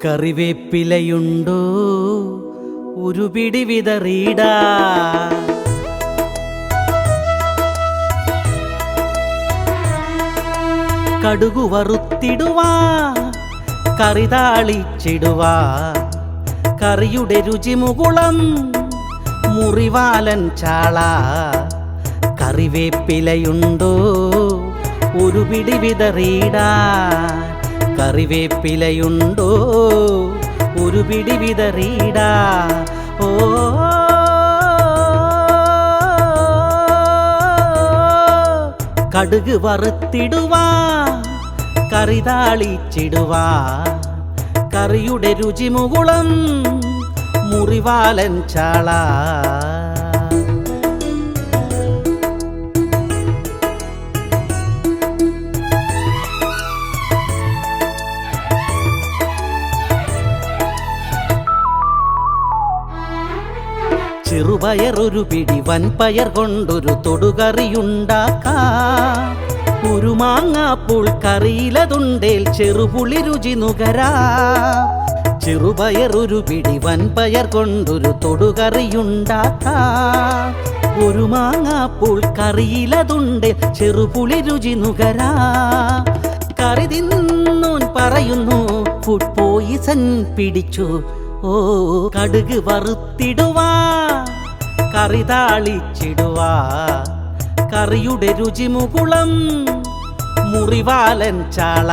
കറിവേപ്പിലയുണ്ടോ ഒരു പിടി വിതറിടാ, കടുകു വറുത്തിടുവാ, കറി താളിച്ചിടുവാ, കറിയുടെ രുചി മുകുളം മുറിവാലൻ ചാള. കറിവേപ്പിലയുണ്ടോ ഒരു പിടി വിതറിടാ, കറിവേപ്പിലയുണ്ടോ ഒരു പിടി വിതറിടാ. ഓ കടുക് വറുത്തിടുവാ, കറി താളിച്ചിടുവാ, കറിയുടെ രുചി മുകുളം മുറിവാലൻ ചാള. ചെറുപയർ ഒരു പിടി, വൻപയർ കൊണ്ടൊരു തൊടുകറിയുണ്ടാക്കാം. ഒരു മാങ്ങാപ്പൂൾ കറിയിലതുണ്ടേൽ ചെറുപുളി രുചി നുകരാ. ചെറുപയർ ഒരു പിടി, വൻപയർ കൊണ്ടൊരു തൊടുകറിയുണ്ടാക്കാം. ഒരു മാങ്ങാപ്പൂൾ കറിയിലതുണ്ടേൽ ചെറുപുളി രുചി നുകരാ. കറി തിന്നോൻ പറയുന്നു ഫുഡ് പോയിസൺ പിടിച്ചു. ഓ കടുക് വറുത്തിടുവാ, കറി താളിച്ചിടുവാ, കറിയുടെ രുചി മുകുളം മുറിവാലൻ ചാള.